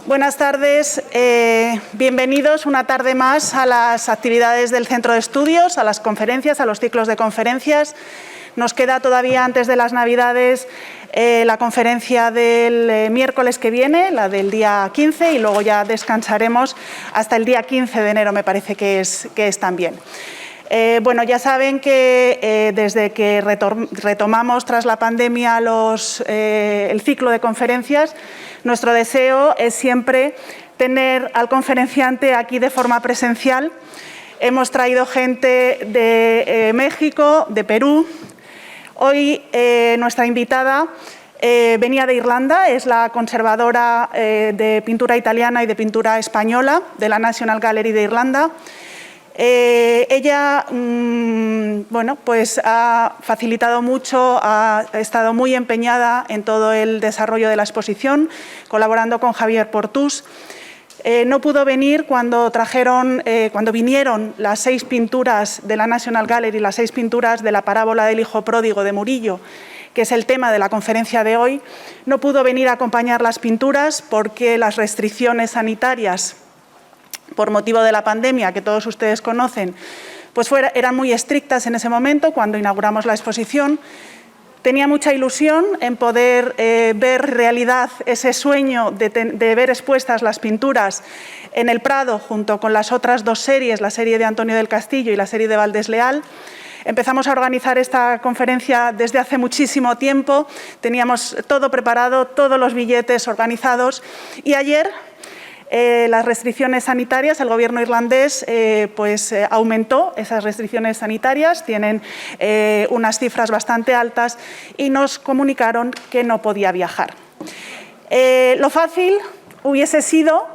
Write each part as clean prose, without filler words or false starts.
Buenas tardes, bienvenidos una tarde más a las actividades del Centro de Estudios, a las conferencias, a los ciclos de conferencias. Nos queda todavía antes de las Navidades la conferencia del miércoles que viene, la del día 15, y luego ya descansaremos hasta el día 15 de enero, me parece que es también. Bueno, ya saben que desde que retomamos tras la pandemia el ciclo de conferencias, nuestro deseo es siempre tener al conferenciante aquí de forma presencial. Hemos traído gente de México, de Perú. Hoy nuestra invitada venía de Irlanda, es la conservadora de pintura italiana y de pintura española de la National Gallery de Irlanda. Ella bueno, pues ha facilitado mucho, ha estado muy empeñada en todo el desarrollo de la exposición, colaborando con Javier Portús. No pudo venir cuando vinieron las 6 pinturas de la National Gallery, las 6 pinturas de la parábola del Hijo pródigo de Murillo, que es el tema de la conferencia de hoy. No pudo venir a acompañar las pinturas porque las restricciones sanitarias por motivo de la pandemia, que todos ustedes conocen, pues eran muy estrictas en ese momento, cuando inauguramos la exposición. Tenía mucha ilusión en poder ver realidad ese sueño de ver expuestas las pinturas en el Prado, junto con las otras 2 series, la serie de Antonio del Castillo y la serie de Valdés Leal. Empezamos a organizar esta conferencia desde hace muchísimo tiempo, teníamos todo preparado, todos los billetes organizados, y ayer las restricciones sanitarias, el gobierno irlandés aumentó esas restricciones sanitarias, tienen unas cifras bastante altas y nos comunicaron que no podía viajar. Lo fácil hubiese sido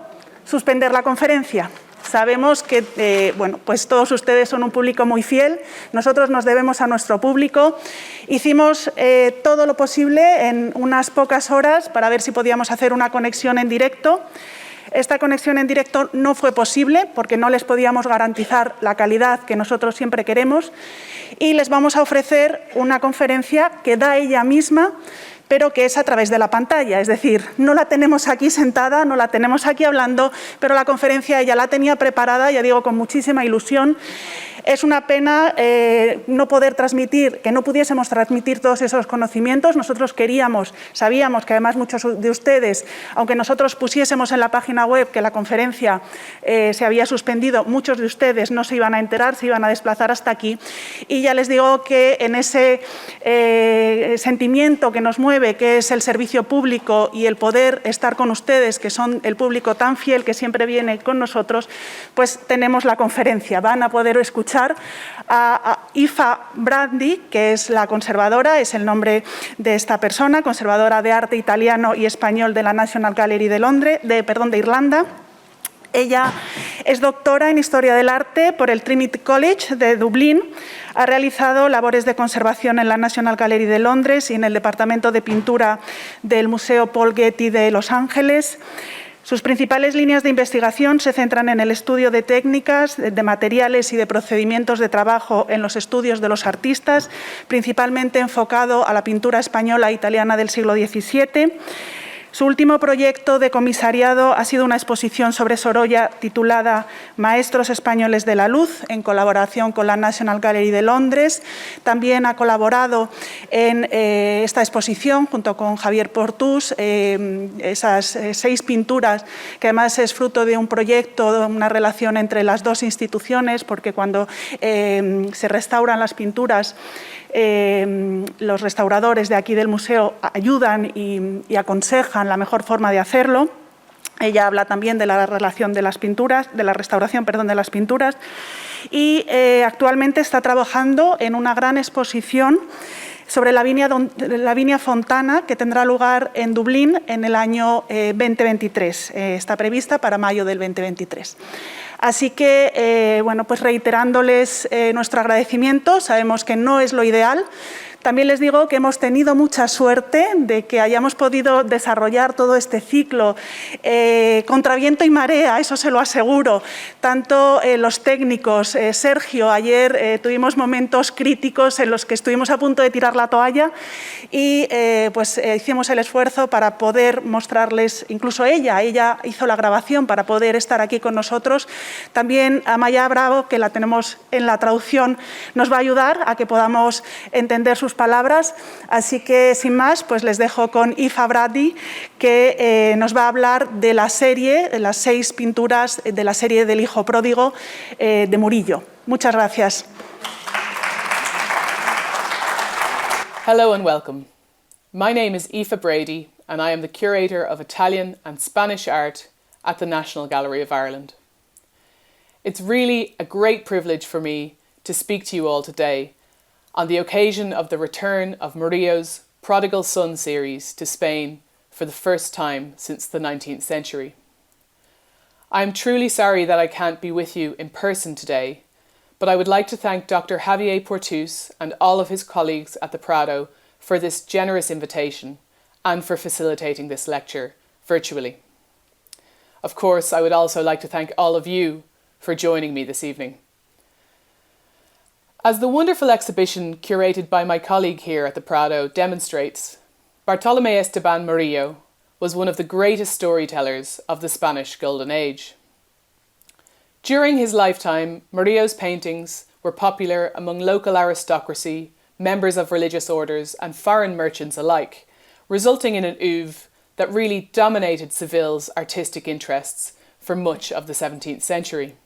suspender la conferencia. Sabemos que bueno, pues todos ustedes son un público muy fiel, nosotros nos debemos a nuestro público. Hicimos todo lo posible en unas pocas horas para ver si podíamos hacer una conexión en directo. Esta conexión en directo no fue posible porque no les podíamos garantizar la calidad que nosotros siempre queremos, y les vamos a ofrecer una conferencia que da ella misma, pero que es a través de la pantalla. Es decir, no la tenemos aquí sentada, no la tenemos aquí hablando, pero la conferencia ella la tenía preparada, ya digo, con muchísima ilusión. Es una pena no poder transmitir, que no pudiésemos transmitir todos esos conocimientos. Nosotros sabíamos que además muchos de ustedes, aunque nosotros pusiésemos en la página web que la conferencia se había suspendido, muchos de ustedes no se iban a enterar, se iban a desplazar hasta aquí. Y ya les digo que en ese sentimiento que nos mueve, que es el servicio público y el poder estar con ustedes, que son el público tan fiel que siempre viene con nosotros, pues tenemos la conferencia. Van a poder escuchar a Aoife Brady, que es la conservadora, es el nombre de esta persona, conservadora de arte italiano y español de la National Gallery de Irlanda. Ella es doctora en Historia del Arte por el Trinity College de Dublín. Ha realizado labores de conservación en la National Gallery de Londres y en el Departamento de Pintura del Museo Paul Getty de Los Ángeles. Sus principales líneas de investigación se centran en el estudio de técnicas, de materiales y de procedimientos de trabajo en los estudios de los artistas, principalmente enfocado a la pintura española e italiana del siglo XVII. Su último proyecto de comisariado ha sido una exposición sobre Sorolla titulada Maestros españoles de la luz, en colaboración con la National Gallery de Londres. También ha colaborado en esta exposición junto con Javier Portús, esas 6 pinturas, que además es fruto de un proyecto, de una relación entre las 2 instituciones, porque cuando se restauran las pinturas, los restauradores de aquí del museo ayudan y aconsejan la mejor forma de hacerlo. Ella habla también de la relación de las pinturas, de la restauración, de las pinturas, y actualmente está trabajando en una gran exposición sobre la viña Fontana, que tendrá lugar en Dublín en el año 2023. Está prevista para mayo del 2023. Así que, bueno, pues reiterándoles nuestro agradecimiento. Sabemos que no es lo ideal También les digo que hemos tenido mucha suerte de que hayamos podido desarrollar todo este ciclo contra viento y marea, eso se lo aseguro. Tanto los técnicos, Sergio, ayer tuvimos momentos críticos en los que estuvimos a punto de tirar la toalla y pues hicimos el esfuerzo para poder mostrarles, incluso ella hizo la grabación para poder estar aquí con nosotros. También Amaya Bravo, que la tenemos en la traducción, nos va a ayudar a que podamos entender sus palabras. Así que, sin más, pues les dejo con Brady, que nos va a hablar de la serie, de las 6 pinturas de la serie del Hijo pródigo de Murillo. Muchas gracias. Hello and welcome. My name is Aoife Brady and I am the curator of Italian and Spanish art at the National Gallery of Ireland. It's really a great privilege for me to speak to you all today on the occasion of the return of Murillo's Prodigal Son Series to Spain for the first time since the 19th century. I am truly sorry that I can't be with you in person today, but I would like to thank Dr. Javier Portus and all of his colleagues at the Prado for this generous invitation and for facilitating this lecture virtually. Of course, I would also like to thank all of you for joining me this evening. As the wonderful exhibition curated by my colleague here at the Prado demonstrates, Bartolomé Esteban Murillo was one of the greatest storytellers of the Spanish Golden Age. During his lifetime, Murillo's paintings were popular among local aristocracy, members of religious orders and foreign merchants alike, resulting in an oeuvre that really dominated Seville's artistic interests for much of the 17th century.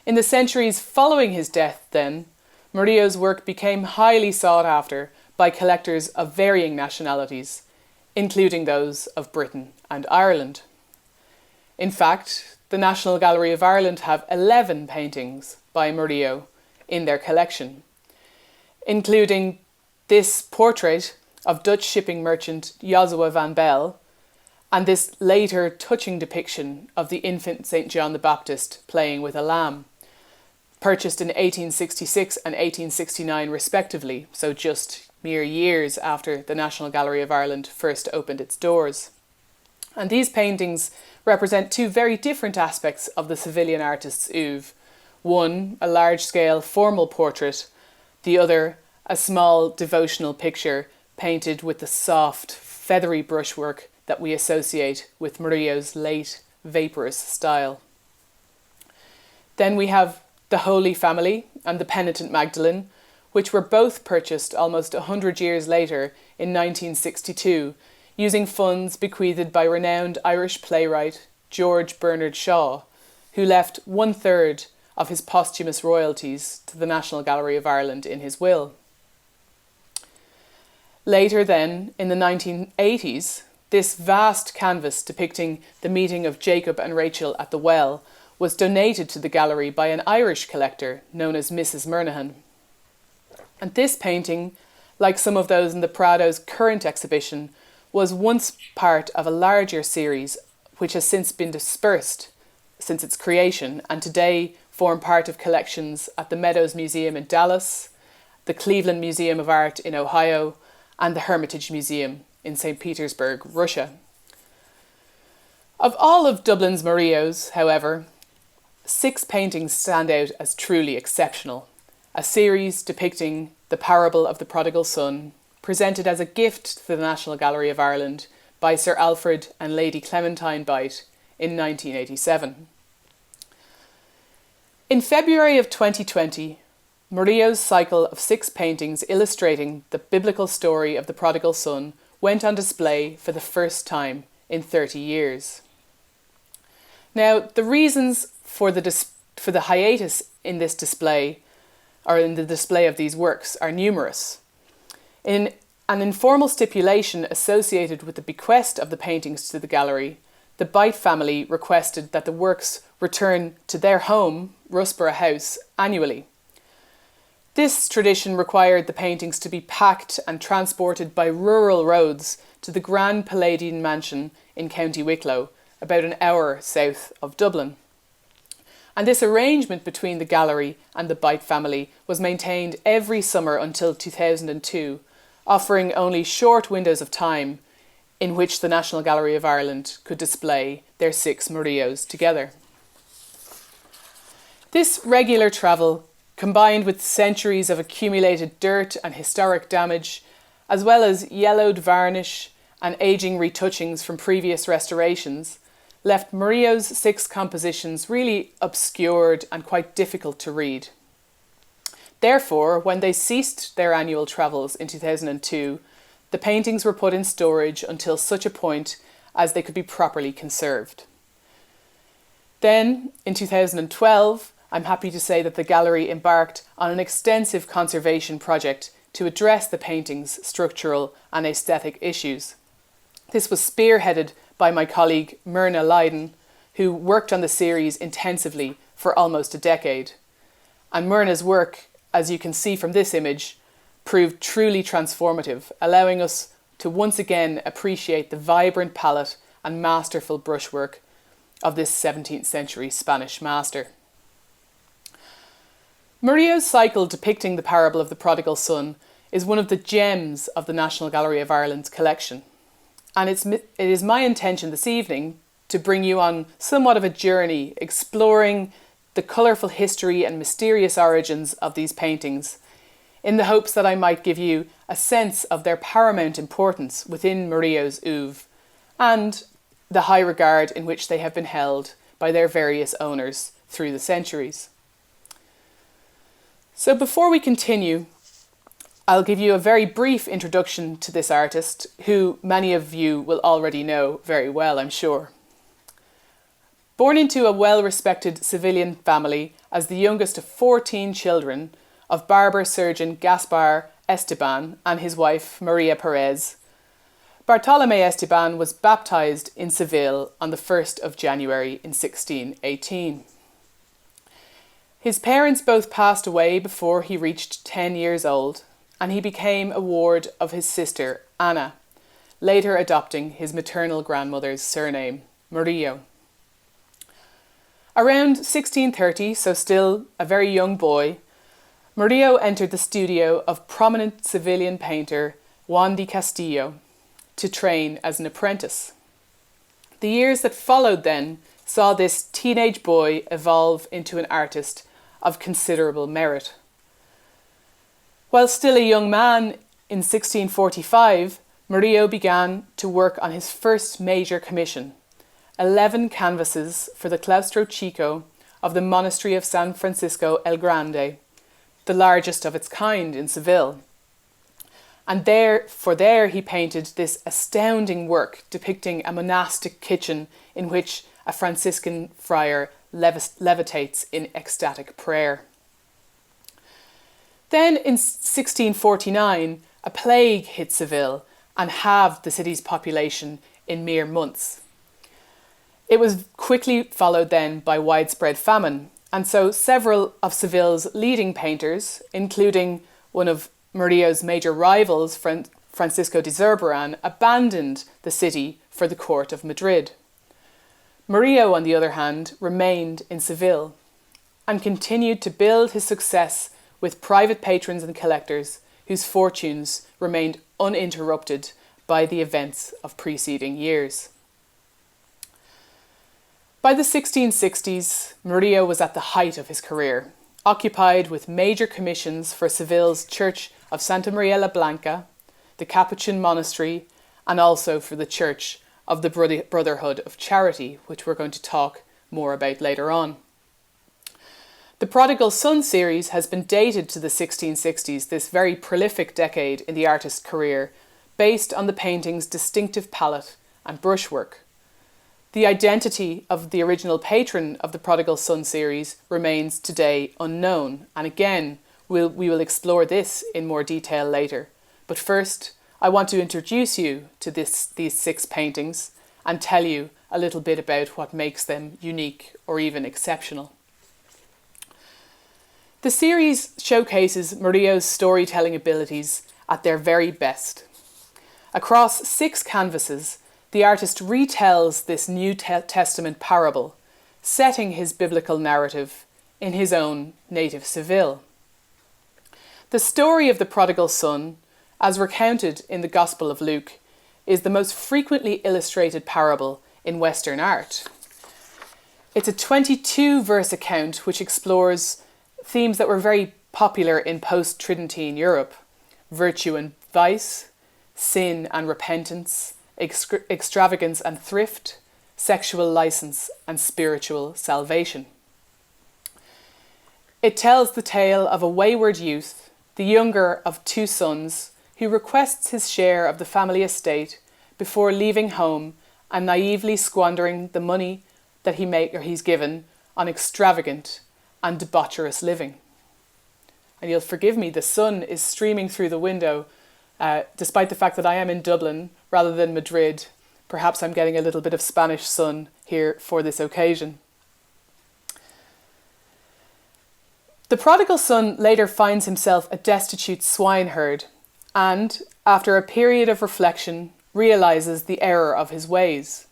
In the centuries following his death, then, Murillo's work became highly sought after by collectors of varying nationalities, including those of Britain and Ireland. In fact, the National Gallery of Ireland have 11 paintings by Murillo in their collection, including this portrait of Dutch shipping merchant Josua van Bell and this later touching depiction of the infant St. John the Baptist playing with a lamb, purchased in 1866 and 1869 respectively, so just mere years after the National Gallery of Ireland first opened its doors. And these paintings represent 2 very different aspects of the Sevillian artist's oeuvre. One, a large-scale formal portrait, the other, a small devotional picture painted with the soft, feathery brushwork that we associate with Murillo's late, vaporous style. Then we have the Holy Family and the Penitent Magdalen, which were both purchased almost 100 years later in 1962, using funds bequeathed by renowned Irish playwright George Bernard Shaw, who left 1/3 of his posthumous royalties to the National Gallery of Ireland in his will. Later then, in the 1980s, this vast canvas depicting the meeting of Jacob and Rachel at the well was donated to the gallery by an Irish collector known as Mrs. Murnaghan. And this painting, like some of those in the Prado's current exhibition, was once part of a larger series which has since been dispersed since its creation and today form part of collections at the Meadows Museum in Dallas, the Cleveland Museum of Art in Ohio, and the Hermitage Museum in St. Petersburg, Russia. Of all of Dublin's Murillos, however, 6 paintings stand out as truly exceptional. A series depicting the parable of the prodigal son, presented as a gift to the National Gallery of Ireland by Sir Alfred and Lady Clementine Byte in 1987. In February of 2020, Murillo's cycle of 6 paintings illustrating the biblical story of the prodigal son went on display for the first time in 30 years. Now, the reasons for the hiatus in this display, or in the display of these works, are numerous. In an informal stipulation associated with the bequest of the paintings to the gallery, the Byte family requested that the works return to their home, Rosberg House, annually. This tradition required the paintings to be packed and transported by rural roads to the Grand Palladian Mansion in County Wicklow, about an hour south of Dublin. And this arrangement between the gallery and the Bite family was maintained every summer until 2002, offering only short windows of time in which the National Gallery of Ireland could display their 6 Murillos together. This regular travel, combined with centuries of accumulated dirt and historic damage, as well as yellowed varnish and ageing retouchings from previous restorations, left Murillo's 6 compositions really obscured and quite difficult to read. Therefore, when they ceased their annual travels in 2002, the paintings were put in storage until such a point as they could be properly conserved. Then, in 2012, I'm happy to say that the gallery embarked on an extensive conservation project to address the painting's structural and aesthetic issues. This was spearheaded by my colleague Myrna Lydon, who worked on the series intensively for almost a decade. And Myrna's work, as you can see from this image, proved truly transformative, allowing us to once again appreciate the vibrant palette and masterful brushwork of this 17th century Spanish master. Murillo's cycle depicting the parable of the prodigal son is one of the gems of the National Gallery of Ireland's collection. And it is my intention this evening to bring you on somewhat of a journey exploring the colourful history and mysterious origins of these paintings, in the hopes that I might give you a sense of their paramount importance within Murillo's oeuvre and the high regard in which they have been held by their various owners through the centuries. So before we continue, I'll give you a very brief introduction to this artist, who many of you will already know very well, I'm sure. Born into a well-respected civilian family as the youngest of 14 children of barber surgeon Gaspar Esteban and his wife Maria Perez, Bartolomé Esteban was baptized in Seville on the 1st of January in 1618. His parents both passed away before he reached 10 years old, and he became a ward of his sister Anna, later adopting his maternal grandmother's surname, Murillo. Around 1630, so still a very young boy, Murillo entered the studio of prominent Sevillian painter Juan de Castillo to train as an apprentice. The years that followed then saw this teenage boy evolve into an artist of considerable merit. While still a young man in 1645, Murillo began to work on his first major commission, 11 canvases for the Claustro Chico of the monastery of San Francisco el Grande, the largest of its kind in Seville. And there he painted this astounding work depicting a monastic kitchen in which a Franciscan friar levitates in ecstatic prayer. Then in 1649, a plague hit Seville and halved the city's population in mere months. It was quickly followed then by widespread famine, and so several of Seville's leading painters, including one of Murillo's major rivals, Francisco de Zurbarán, abandoned the city for the court of Madrid. Murillo, on the other hand, remained in Seville and continued to build his success with private patrons and collectors whose fortunes remained uninterrupted by the events of preceding years. By the 1660s, Murillo was at the height of his career, occupied with major commissions for Seville's Church of Santa Maria la Blanca, the Capuchin Monastery, and also for the Church of the Brotherhood of Charity, which we're going to talk more about later on. The Prodigal Son series has been dated to the 1660s, this very prolific decade in the artist's career, based on the painting's distinctive palette and brushwork. The identity of the original patron of the Prodigal Son series remains today unknown, and again, we will explore this in more detail later. But first, I want to introduce you to these 6 paintings and tell you a little bit about what makes them unique or even exceptional. The series showcases Murillo's storytelling abilities at their very best. Across 6 canvases, the artist retells this New Testament parable, setting his biblical narrative in his own native Seville. The story of the prodigal son, as recounted in the Gospel of Luke, is the most frequently illustrated parable in Western art. It's a 22-verse account which explores themes that were very popular in post-Tridentine Europe: virtue and vice, sin and repentance, extravagance and thrift, sexual license and spiritual salvation. It tells the tale of a wayward youth, the younger of two sons, who requests his share of the family estate before leaving home and naively squandering the money that he's given on extravagant and debaucherous living. And you'll forgive me, the sun is streaming through the window, despite the fact that I am in Dublin rather than Madrid. Perhaps I'm getting a little bit of Spanish sun here for this occasion. The prodigal son later finds himself a destitute swineherd and, after a period of reflection, realises the error of his ways.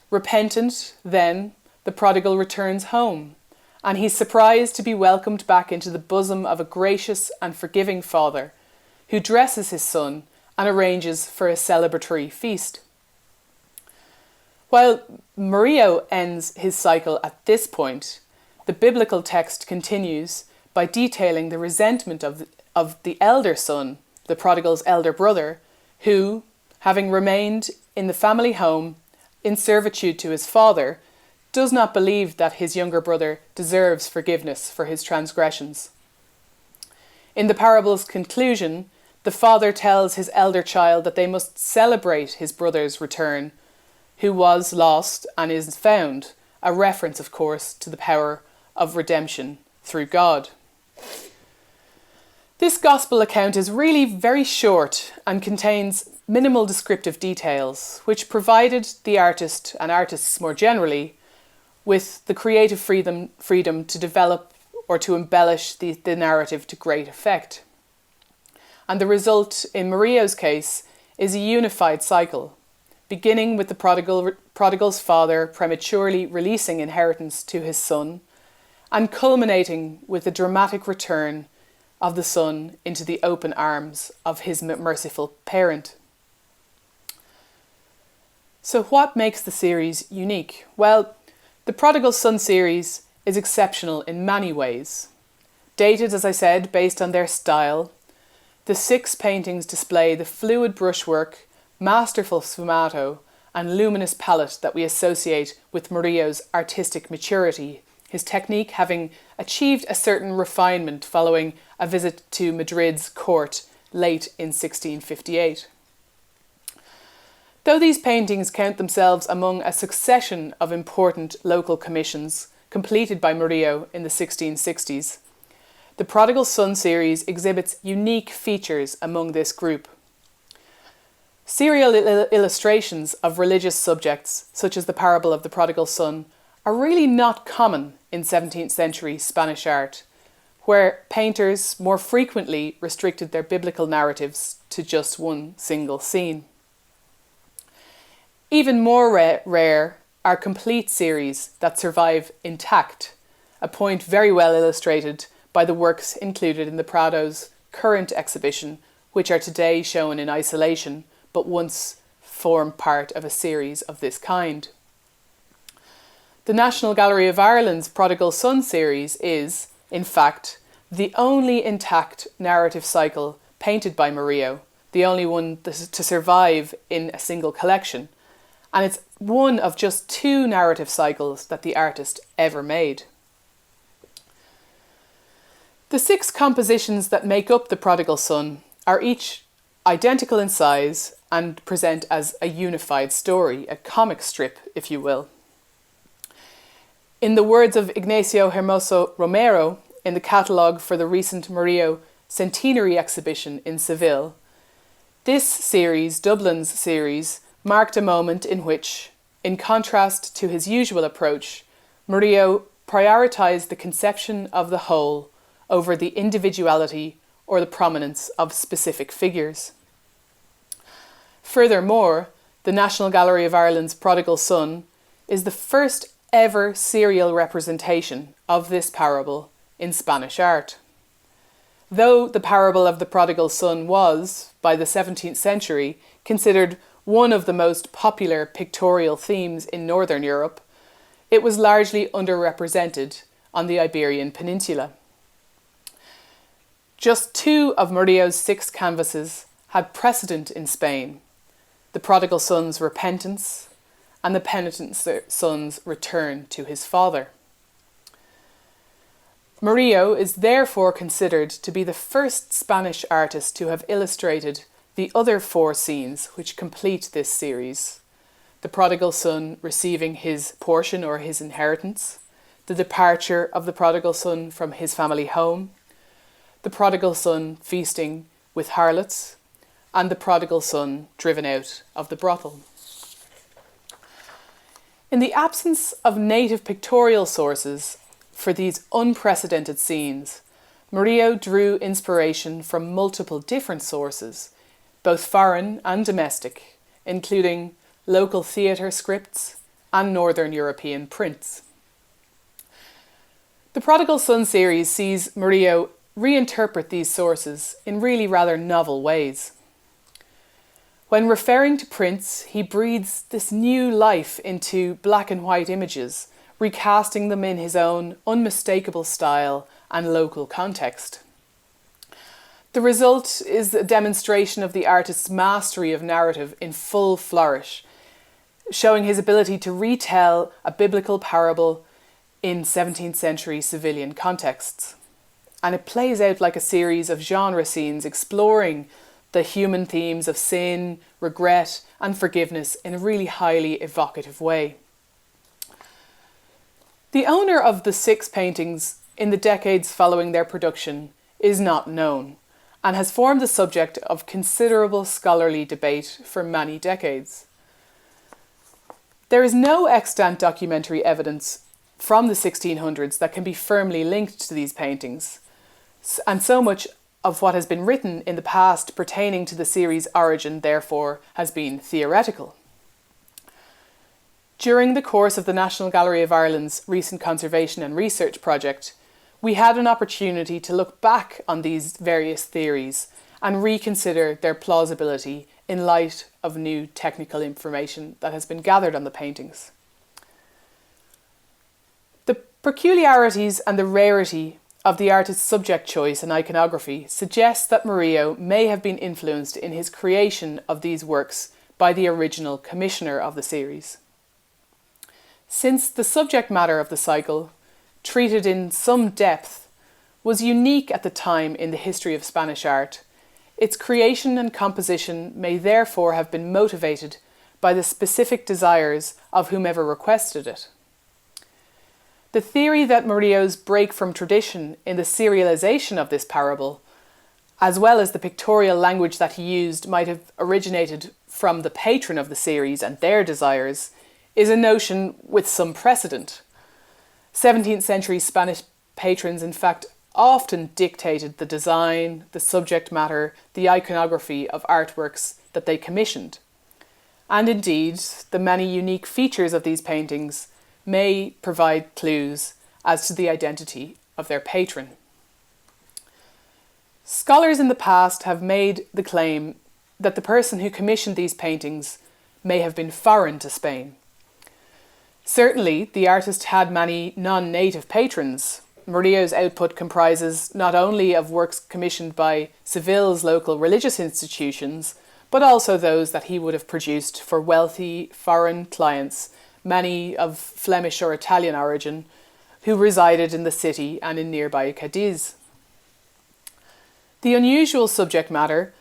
Repentant, then, the prodigal returns home, and he's surprised to be welcomed back into the bosom of a gracious and forgiving father who dresses his son and arranges for a celebratory feast. While Murillo ends his cycle at this point, the biblical text continues by detailing the resentment of the elder son, the prodigal's elder brother, who, having remained in the family home in servitude to his father, does not believe that his younger brother deserves forgiveness for his transgressions. In the parable's conclusion, the father tells his elder child that they must celebrate his brother's return, who was lost and is found, a reference, of course, to the power of redemption through God. This gospel account is really very short and contains minimal descriptive details, which provided the artist, and artists more generally, with the creative freedom to develop or to embellish the narrative to great effect. And the result, in Murillo's case, is a unified cycle, beginning with the prodigal's father prematurely releasing inheritance to his son, and culminating with the dramatic return of the son into the open arms of his merciful parent. So what makes the series unique? Well, the Prodigal Son series is exceptional in many ways. Dated, as I said, based on their style, the 6 paintings display the fluid brushwork, masterful sfumato, and luminous palette that we associate with Murillo's artistic maturity, his technique having achieved a certain refinement following a visit to Madrid's court late in 1658. Though these paintings count themselves among a succession of important local commissions completed by Murillo in the 1660s, the Prodigal Son series exhibits unique features among this group. Serial illustrations of religious subjects, such as the parable of the prodigal son, are really not common in 17th century Spanish art, where painters more frequently restricted their biblical narratives to just one single scene. Even more rare are complete series that survive intact, a point very well illustrated by the works included in the Prado's current exhibition, which are today shown in isolation, but once formed part of a series of this kind. The National Gallery of Ireland's Prodigal Son series is, in fact, the only intact narrative cycle painted by Murillo, the only one to survive in a single collection, and it's one of just 2 narrative cycles that the artist ever made. The 6 compositions that make up the Prodigal Son are each identical in size and present as a unified story, a comic strip, if you will. In the words of Ignacio Hermoso Romero in the catalogue for the recent Murillo Centenary exhibition in Seville, this series, Dublin's series, marked a moment in which, in contrast to his usual approach, Murillo prioritised the conception of the whole over the individuality or the prominence of specific figures. Furthermore, the National Gallery of Ireland's Prodigal Son is the first ever serial representation of this parable in Spanish art. Though the parable of the prodigal son was, by the 17th century, considered one of the most popular pictorial themes in Northern Europe, it was largely underrepresented on the Iberian Peninsula. Just 2 of Murillo's 6 canvases had precedent in Spain: the prodigal son's repentance and the penitent son's return to his father. Murillo is therefore considered to be the first Spanish artist to have illustrated the other 4 scenes which complete this series: the prodigal son receiving his portion or his inheritance, the departure of the prodigal son from his family home, the prodigal son feasting with harlots, and the prodigal son driven out of the brothel. In the absence of native pictorial sources for these unprecedented scenes, Murillo drew inspiration from multiple different sources, both foreign and domestic, including local theatre scripts and Northern European prints. The Prodigal Son series sees Murillo reinterpret these sources in really rather novel ways. When referring to prints, he breathes this new life into black and white images, recasting them in his own unmistakable style and local context. The result is a demonstration of the artist's mastery of narrative in full flourish, showing his ability to retell a biblical parable in 17th century civilian contexts. And it plays out like a series of genre scenes exploring the human themes of sin, regret, and forgiveness in a really highly evocative way. The owner of the 6 paintings in the decades following their production is not known, and has formed the subject of considerable scholarly debate for many decades. There is no extant documentary evidence from the 1600s that can be firmly linked to these paintings, and so much of what has been written in the past pertaining to the series' origin, therefore, has been theoretical. During the course of the National Gallery of Ireland's recent conservation and research project, we had an opportunity to look back on these various theories and reconsider their plausibility in light of new technical information that has been gathered on the paintings. The peculiarities and the rarity of the artist's subject choice and iconography suggests that Murillo may have been influenced in his creation of these works by the original commissioner of the series. Since the subject matter of the cycle, treated in some depth, was unique at the time in the history of Spanish art, its creation and composition may therefore have been motivated by the specific desires of whomever requested it. The theory that Murillo's break from tradition in the serialization of this parable, as well as the pictorial language that he used, might have originated from the patron of the series and their desires, is a notion with some precedent. 17th century Spanish patrons, in fact, often dictated the design, the subject matter, the iconography of artworks that they commissioned. And indeed, the many unique features of these paintings may provide clues as to the identity of their patron. Scholars in the past have made the claim that the person who commissioned these paintings may have been foreign to Spain. Certainly, the artist had many non-native patrons. Murillo's output comprises not only of works commissioned by Seville's local religious institutions, but also those that he would have produced for wealthy foreign clients, many of Flemish or Italian origin, who resided in the city and in nearby Cadiz. The unusual subject matter,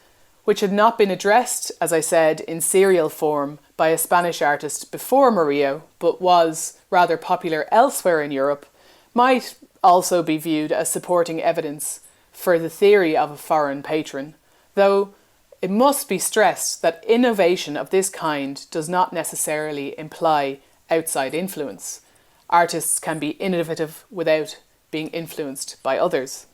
which had not been addressed, as I said, in serial form by a Spanish artist before Murillo, but was rather popular elsewhere in Europe, might also be viewed as supporting evidence for the theory of a foreign patron, though it must be stressed that innovation of this kind does not necessarily imply outside influence. Artists can be innovative without being influenced by others.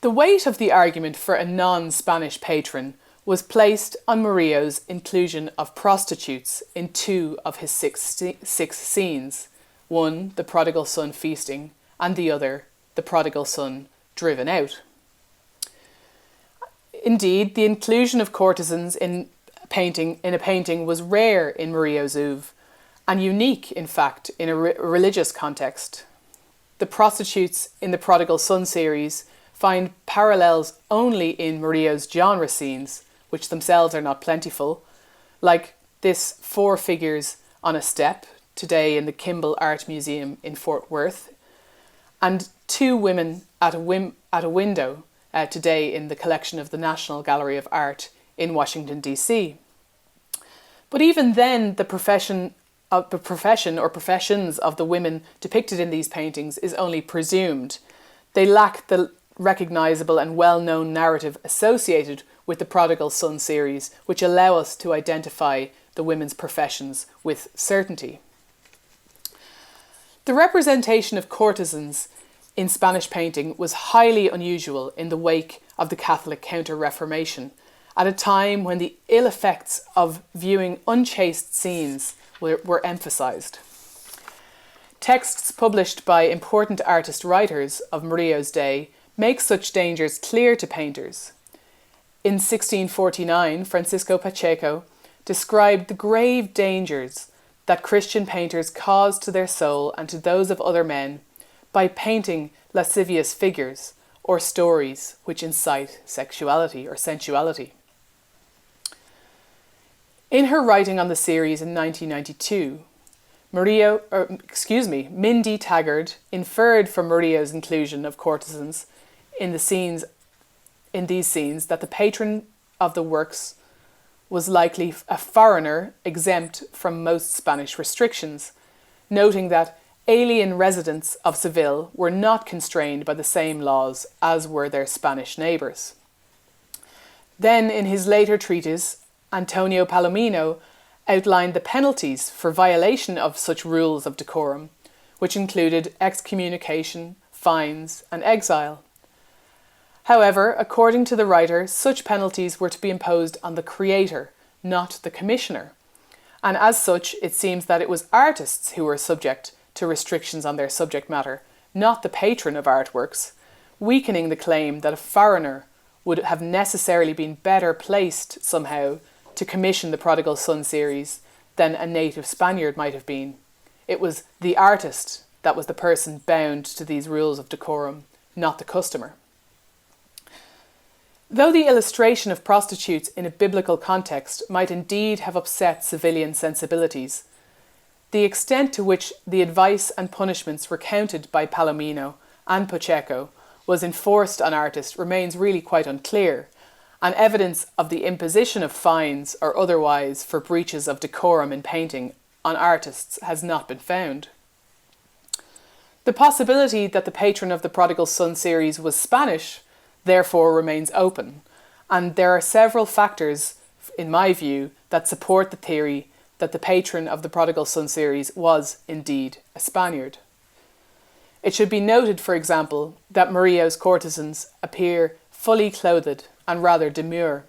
The weight of the argument for a non-Spanish patron was placed on Murillo's inclusion of prostitutes in 2 of his six scenes, one, the prodigal son feasting, and the other, the prodigal son driven out. Indeed, the inclusion of courtesans in a painting was rare in Murillo's oeuvre, and unique, in fact, in a religious context. The prostitutes in the Prodigal Son series find parallels only in Murillo's genre scenes, which themselves are not plentiful, like this 4 figures on a step, today in the Kimball Art Museum in Fort Worth, and 2 women at a window, today in the collection of the National Gallery of Art in Washington, D.C. But even then, the profession or professions of the women depicted in these paintings is only presumed. They lack the recognisable and well-known narrative associated with the Prodigal Son series, which allow us to identify the women's professions with certainty. The representation of courtesans in Spanish painting was highly unusual in the wake of the Catholic Counter-Reformation, at a time when the ill effects of viewing unchaste scenes were emphasised. Texts published by important artist-writers of Murillo's day make such dangers clear to painters. In 1649, Francisco Pacheco described the grave dangers that Christian painters caused to their soul and to those of other men by painting lascivious figures or stories which incite sexuality or sensuality. In her writing on the series in 1992, Mindy Taggart inferred from Murillo's inclusion of courtesans in these scenes that the patron of the works was likely a foreigner exempt from most Spanish restrictions, noting that alien residents of Seville were not constrained by the same laws as were their Spanish neighbours. Then, in his later treatise, Antonio Palomino outlined the penalties for violation of such rules of decorum, which included excommunication, fines, and exile. However, according to the writer, such penalties were to be imposed on the creator, not the commissioner, and as such it seems that it was artists who were subject to restrictions on their subject matter, not the patron of artworks, weakening the claim that a foreigner would have necessarily been better placed somehow to commission the Prodigal Son series than a native Spaniard might have been. It was the artist that was the person bound to these rules of decorum, not the customer. Though the illustration of prostitutes in a biblical context might indeed have upset civilian sensibilities, the extent to which the advice and punishments recounted by Palomino and Pacheco was enforced on artists remains really quite unclear, and evidence of the imposition of fines or otherwise for breaches of decorum in painting on artists has not been found. The possibility that the patron of the Prodigal Son series was Spanish therefore remains open, and there are several factors, in my view, that support the theory that the patron of the Prodigal Son series was indeed a Spaniard. It should be noted, for example, that Murillo's courtesans appear fully clothed and rather demure.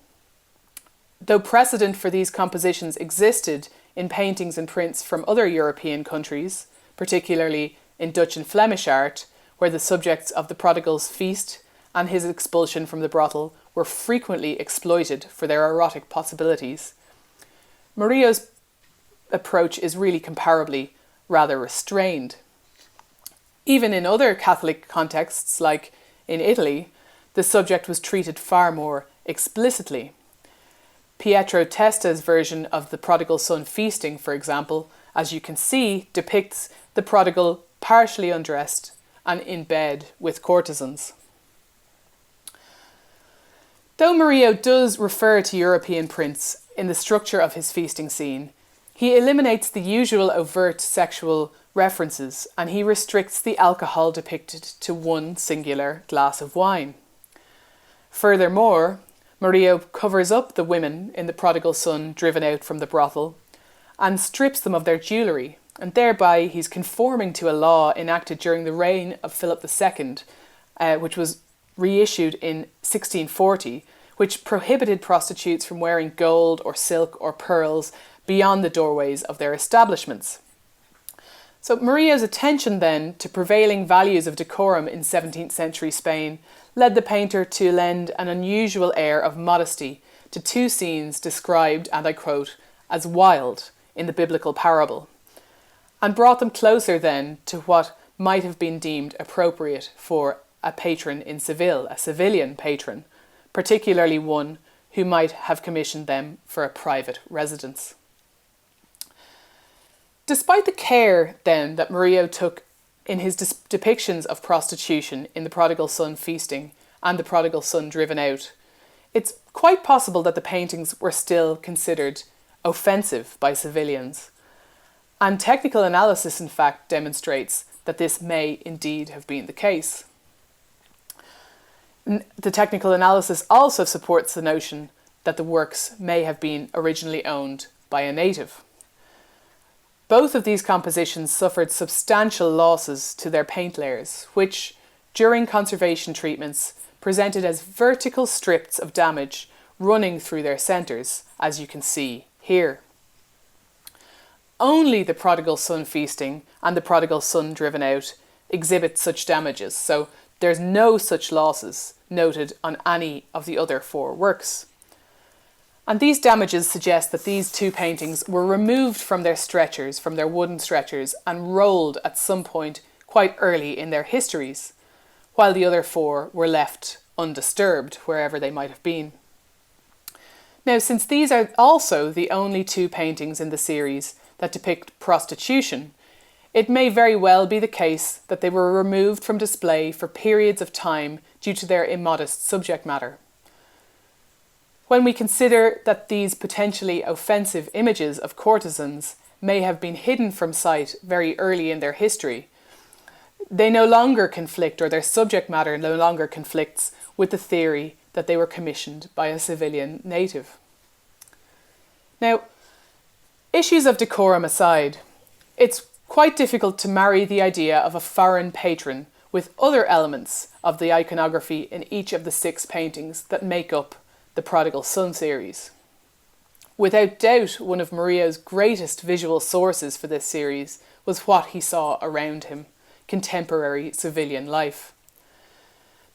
Though precedent for these compositions existed in paintings and prints from other European countries, particularly in Dutch and Flemish art, where the subjects of the prodigal's feast and his expulsion from the brothel were frequently exploited for their erotic possibilities, Murillo's approach is really comparably rather restrained. Even in other Catholic contexts, like in Italy, the subject was treated far more explicitly. Pietro Testa's version of the Prodigal Son feasting, for example, as you can see, depicts the prodigal partially undressed and in bed with courtesans. Though Murillo does refer to European prints in the structure of his feasting scene, he eliminates the usual overt sexual references and he restricts the alcohol depicted to one singular glass of wine. Furthermore, Murillo covers up the women in the Prodigal Son driven out from the brothel and strips them of their jewellery, and thereby he's conforming to a law enacted during the reign of Philip II, which was reissued in 1640, which prohibited prostitutes from wearing gold or silk or pearls beyond the doorways of their establishments. So Murillo's attention then to prevailing values of decorum in 17th century Spain led the painter to lend an unusual air of modesty to two scenes described, and I quote, as wild in the biblical parable, and brought them closer then to what might have been deemed appropriate for a patron in Seville, a civilian patron, particularly one who might have commissioned them for a private residence. Despite the care, then, that Murillo took in his depictions of prostitution in The Prodigal Son Feasting and The Prodigal Son Driven Out, it's quite possible that the paintings were still considered offensive by civilians. And technical analysis, in fact, demonstrates that this may indeed have been the case. The technical analysis also supports the notion that the works may have been originally owned by a native. Both of these compositions suffered substantial losses to their paint layers, which, during conservation treatments, presented as vertical strips of damage running through their centres, as you can see here. Only The Prodigal Son Feasting and The Prodigal Son Driven Out exhibit such damages, so there's no such losses noted on any of the other four works. And these damages suggest that these two paintings were removed from their stretchers, from their wooden stretchers, and rolled at some point quite early in their histories, while the other four were left undisturbed wherever they might have been. Now, since these are also the only two paintings in the series that depict prostitution, it may very well be the case that they were removed from display for periods of time due to their immodest subject matter. When we consider that these potentially offensive images of courtesans may have been hidden from sight very early in their history, they no longer conflict, or their subject matter no longer conflicts, with the theory that they were commissioned by a civilian native. Now, issues of decorum aside, it's quite difficult to marry the idea of a foreign patron with other elements of the iconography in each of the 6 paintings that make up the Prodigal Son series. Without doubt, one of Murillo's greatest visual sources for this series was what he saw around him, contemporary civilian life.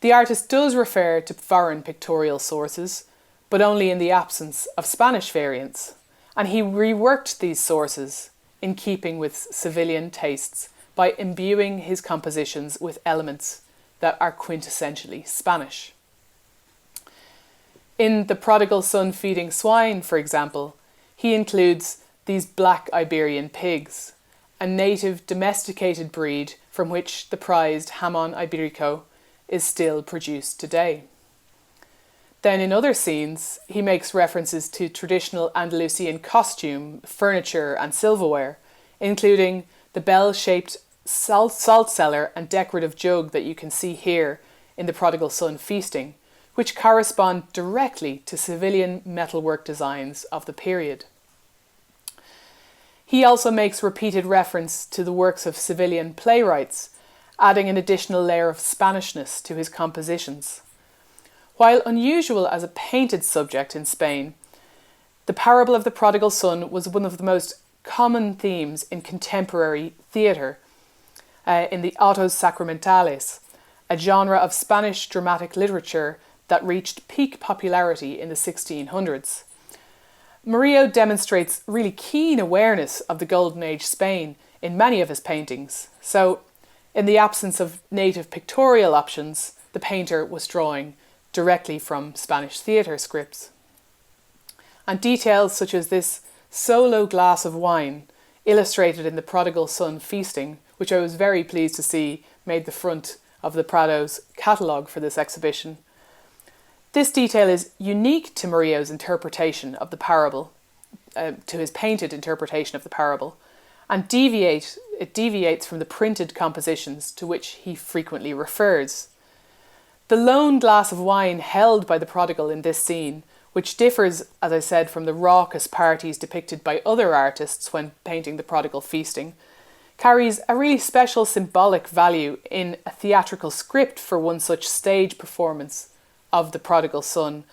The artist does refer to foreign pictorial sources, but only in the absence of Spanish variants, and he reworked these sources in keeping with civilian tastes by imbuing his compositions with elements that are quintessentially Spanish. In The Prodigal Son Feeding Swine, for example, he includes these black Iberian pigs, a native domesticated breed from which the prized jamón ibérico is still produced today. Then in other scenes, he makes references to traditional Andalusian costume, furniture and silverware, including the bell-shaped salt cellar and decorative jug that you can see here in The Prodigal Son Feasting, which correspond directly to civilian metalwork designs of the period. He also makes repeated reference to the works of civilian playwrights, adding an additional layer of Spanishness to his compositions. While unusual as a painted subject in Spain, the parable of the prodigal son was one of the most common themes in contemporary theatre, in the autos sacramentales, a genre of Spanish dramatic literature that reached peak popularity in the 1600s. Murillo demonstrates really keen awareness of the Golden Age Spain in many of his paintings. So, in the absence of native pictorial options, the painter was drawing directly from Spanish theatre scripts. And details such as this solo glass of wine, illustrated in The Prodigal Son Feasting, which I was very pleased to see made the front of the Prado's catalogue for this exhibition. This detail is unique to Murillo's interpretation of the parable, to his painted interpretation of the parable, and it deviates from the printed compositions to which he frequently refers. The lone glass of wine held by the prodigal in this scene, which differs, as I said, from the raucous parties depicted by other artists when painting the prodigal feasting, carries a really special symbolic value in a theatrical script for one such stage performance of the prodigal son,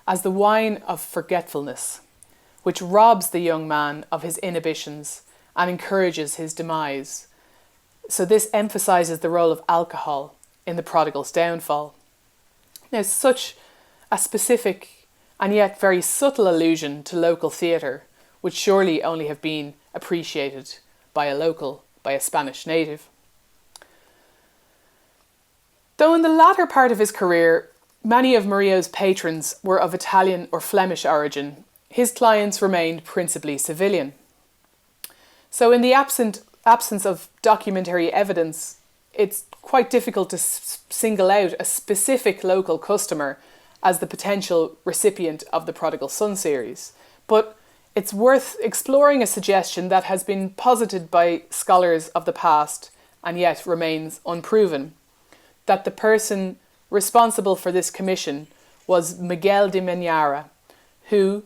as the wine of forgetfulness, which robs the young man of his inhibitions and encourages his demise. So this emphasises the role of alcohol in the prodigal's downfall. Now, such a specific and yet very subtle allusion to local theatre would surely only have been appreciated by a Spanish native. Though in the latter part of his career, many of Murillo's patrons were of Italian or Flemish origin, his clients remained principally civilian. So in the absence of documentary evidence, it's quite difficult to single out a specific local customer as the potential recipient of the Prodigal Son series. But it's worth exploring a suggestion that has been posited by scholars of the past and yet remains unproven, that the person responsible for this commission was Miguel de Mañara, who,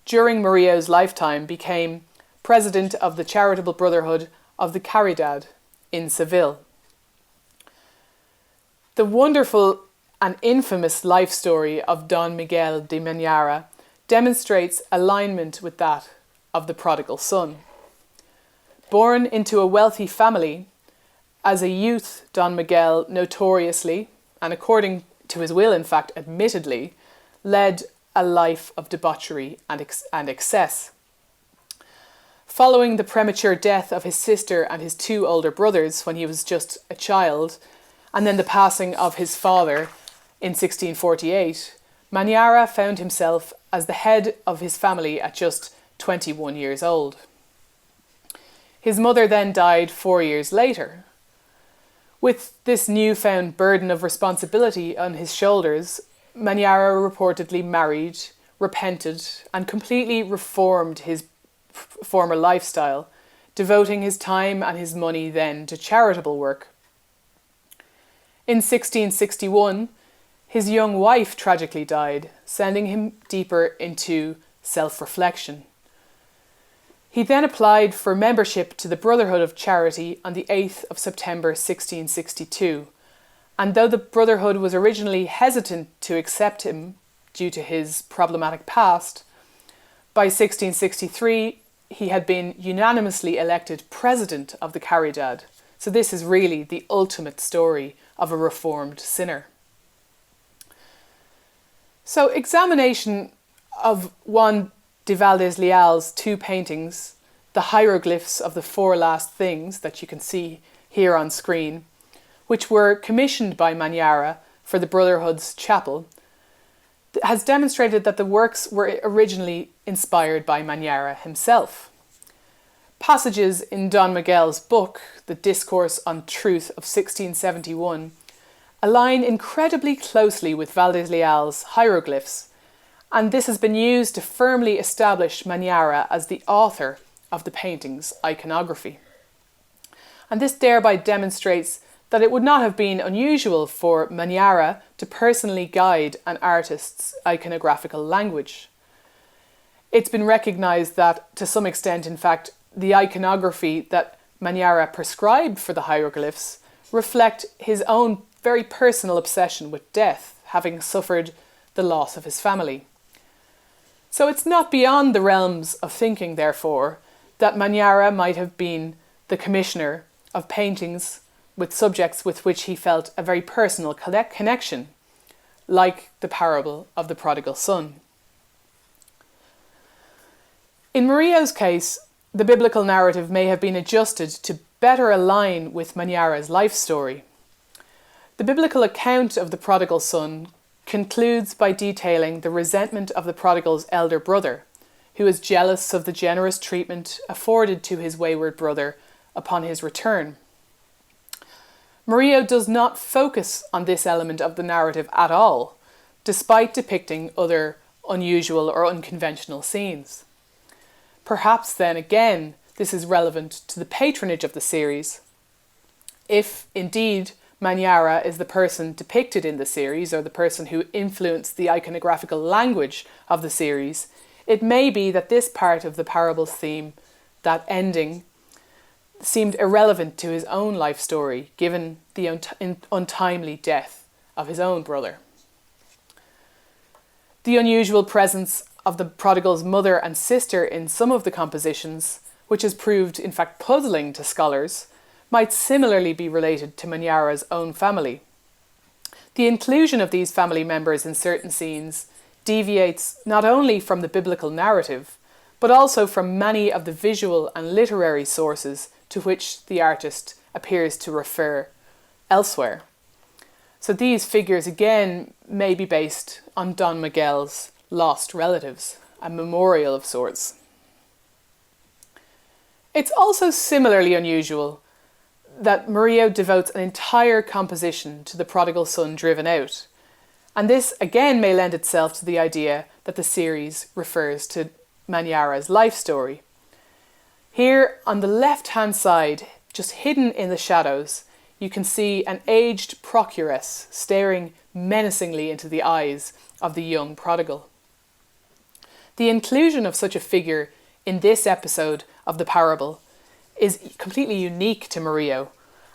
during Murillo's lifetime, became president of the charitable brotherhood of the Caridad in Seville. The wonderful and infamous life story of Don Miguel de Mañara demonstrates alignment with that of the prodigal son. Born into a wealthy family, as a youth, Don Miguel notoriously, and according to his will, in fact, admittedly, led a life of debauchery and excess. Following the premature death of his sister and his two older brothers when he was just a child, and then the passing of his father in 1648, Mañara found himself as the head of his family at just 21 years old. His mother then died 4 years later. With this newfound burden of responsibility on his shoulders, Mañara reportedly married, repented, and completely reformed his former lifestyle, devoting his time and his money then to charitable work. In 1661, his young wife tragically died, sending him deeper into self-reflection. He then applied for membership to the Brotherhood of Charity on the 8th of September 1662, and though the Brotherhood was originally hesitant to accept him due to his problematic past, by 1663 he had been unanimously elected president of the Caridad. So this is really the ultimate story of a reformed sinner. So examination of Juan de Valdés Leal's two paintings, the hieroglyphs of the four last things that you can see here on screen, which were commissioned by Mañara for the Brotherhood's chapel, has demonstrated that the works were originally inspired by Mañara himself. Passages in Don Miguel's book, The Discourse on Truth of 1671, align incredibly closely with Valdés Leal's hieroglyphs, and this has been used to firmly establish Mañara as the author of the painting's iconography. And this thereby demonstrates that it would not have been unusual for Mañara to personally guide an artist's iconographical language. It's been recognised that, to some extent, in fact, the iconography that Mañara prescribed for the hieroglyphs reflect his own very personal obsession with death, having suffered the loss of his family. So it's not beyond the realms of thinking, therefore, that Mañara might have been the commissioner of paintings with subjects with which he felt a very personal connection, like the parable of the prodigal son. In Murillo's case, the biblical narrative may have been adjusted to better align with Mañara's life story. The biblical account of the prodigal son concludes by detailing the resentment of the prodigal's elder brother, who is jealous of the generous treatment afforded to his wayward brother upon his return. Murillo does not focus on this element of the narrative at all, despite depicting other unusual or unconventional scenes. Perhaps then again, this is relevant to the patronage of the series. If indeed Mañara is the person depicted in the series, or the person who influenced the iconographical language of the series, it may be that this part of the parable's theme, that ending, seemed irrelevant to his own life story, given the untimely death of his own brother. The unusual presence of the prodigal's mother and sister in some of the compositions, which has proved in fact puzzling to scholars, might similarly be related to Maniara's own family. The inclusion of these family members in certain scenes deviates not only from the biblical narrative, but also from many of the visual and literary sources to which the artist appears to refer elsewhere. So these figures again may be based on Don Miguel's lost relatives, a memorial of sorts. It's also similarly unusual that Murillo devotes an entire composition to the prodigal son driven out, and this again may lend itself to the idea that the series refers to Maniara's life story. Here on the left-hand side, just hidden in the shadows, you can see an aged procuress staring menacingly into the eyes of the young prodigal. The inclusion of such a figure in this episode of the parable is completely unique to Murillo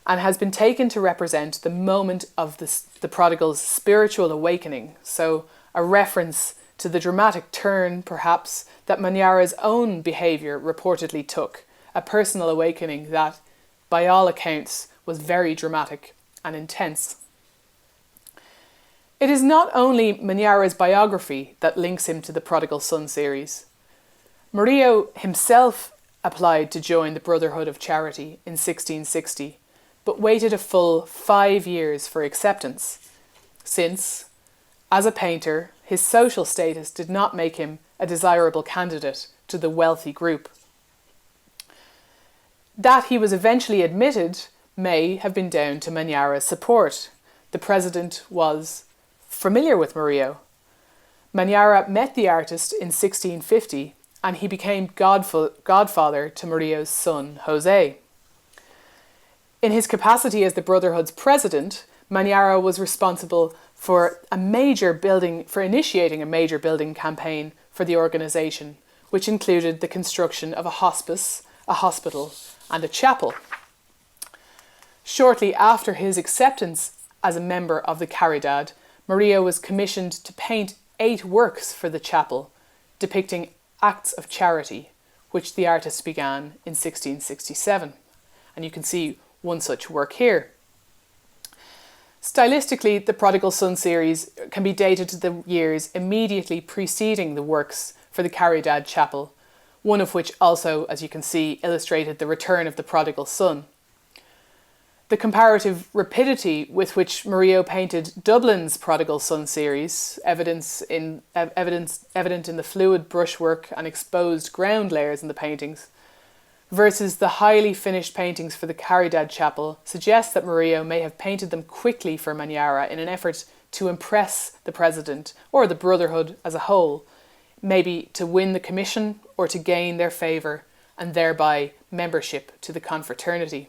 and has been taken to represent the moment of the prodigal's spiritual awakening, so a reference to the dramatic turn, perhaps, that Maniara's own behaviour reportedly took, a personal awakening that, by all accounts, was very dramatic and intense. It is not only Maniara's biography that links him to the Prodigal Son series. Murillo himself applied to join the Brotherhood of Charity in 1660, but waited a full 5 years for acceptance, since, as a painter, his social status did not make him a desirable candidate to the wealthy group. That he was eventually admitted may have been down to Maniara's support. The president was familiar with Murillo. Maniara met the artist in 1650 and he became godfather to Murillo's son, Jose. In his capacity as the Brotherhood's president, Maniara was responsible for initiating a major building campaign for the organisation, which included the construction of a hospice, a hospital, and a chapel. Shortly after his acceptance as a member of the Caridad, Murillo was commissioned to paint 8 works for the chapel, depicting acts of charity, which the artist began in 1667. And you can see one such work here. Stylistically, the Prodigal Son series can be dated to the years immediately preceding the works for the Caridad chapel, one of which also, as you can see, illustrated the return of the prodigal son. The comparative rapidity with which Murillo painted Dublin's Prodigal Son series, evident in the fluid brushwork and exposed ground layers in the paintings, versus the highly finished paintings for the Caridad chapel, suggests that Murillo may have painted them quickly for Maniara in an effort to impress the president or the Brotherhood as a whole, maybe to win the commission or to gain their favour and thereby membership to the confraternity.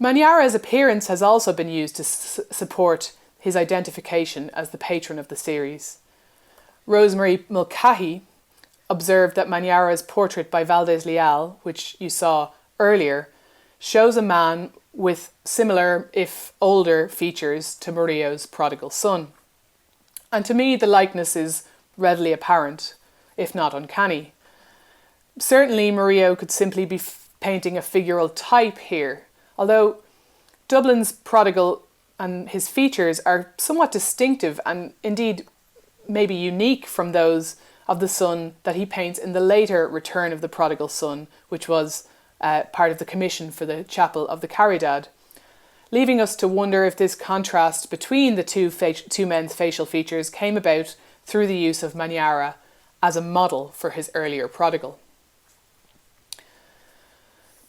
Maniara's appearance has also been used to support his identification as the patron of the series. Rosemary Mulcahy observed that Maniara's portrait by Valdez Leal, which you saw earlier, shows a man with similar, if older, features to Murillo's prodigal son. And to me, the likeness is readily apparent, if not uncanny. Certainly, Murillo could simply be painting a figural type here, although Dublin's prodigal and his features are somewhat distinctive and indeed maybe unique from those of the son that he paints in the later Return of the Prodigal Son, which was part of the commission for the chapel of the Caridad, leaving us to wonder if this contrast between the two men's facial features came about through the use of Maniara as a model for his earlier prodigal.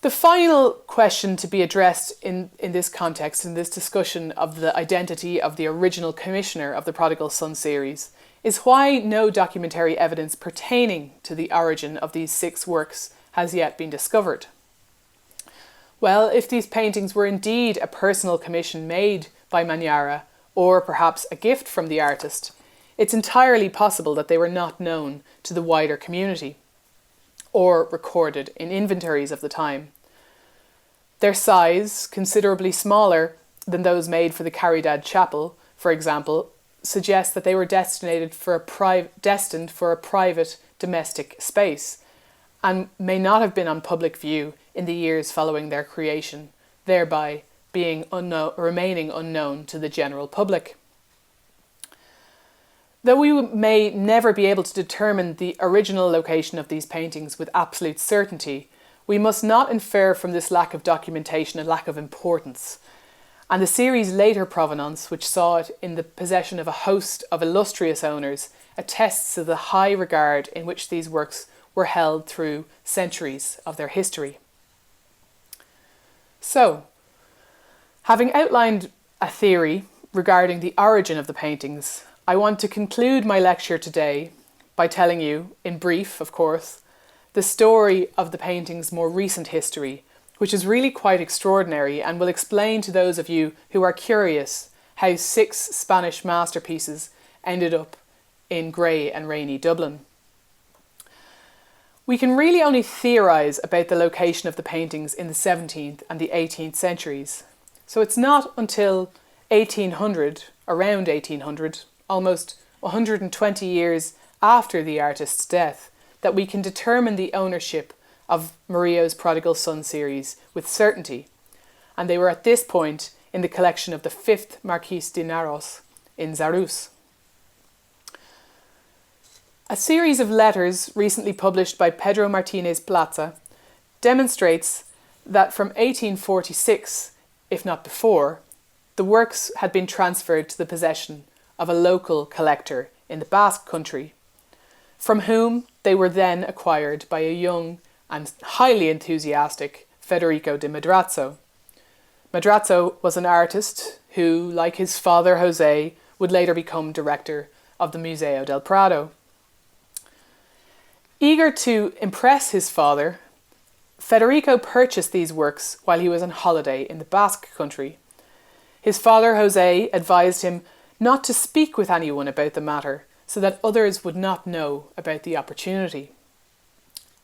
The final question to be addressed in this context, in this discussion of the identity of the original commissioner of the Prodigal Son series, is why no documentary evidence pertaining to the origin of these 6 works has yet been discovered. Well, if these paintings were indeed a personal commission made by Maniara, or perhaps a gift from the artist, it's entirely possible that they were not known to the wider community, or recorded in inventories of the time. Their size, considerably smaller than those made for the Caridad chapel, for example, suggest that they were destined for a private domestic space and may not have been on public view in the years following their creation, thereby remaining unknown to the general public. Though we may never be able to determine the original location of these paintings with absolute certainty, we must not infer from this lack of documentation a lack of importance. And the series' later provenance, which saw it in the possession of a host of illustrious owners, attests to the high regard in which these works were held through centuries of their history. So, having outlined a theory regarding the origin of the paintings, I want to conclude my lecture today by telling you, in brief of course, the story of the painting's more recent history, which is really quite extraordinary and will explain to those of you who are curious how 6 Spanish masterpieces ended up in grey and rainy Dublin. We can really only theorise about the location of the paintings in the 17th and the 18th centuries. So it's not until 1800, around 1800, almost 120 years after the artist's death, that we can determine the ownership of Murillo's Prodigal Son series with certainty, and they were at this point in the collection of the 5th Marquis de Narros in Zarús. A series of letters recently published by Pedro Martínez Plaza demonstrates that from 1846, if not before, the works had been transferred to the possession of a local collector in the Basque country, from whom they were then acquired by a young and highly enthusiastic Federico De Madrazo. Madrazo was an artist who, like his father José, would later become director of the Museo del Prado. Eager to impress his father, Federico purchased these works while he was on holiday in the Basque country. His father José advised him not to speak with anyone about the matter so that others would not know about the opportunity.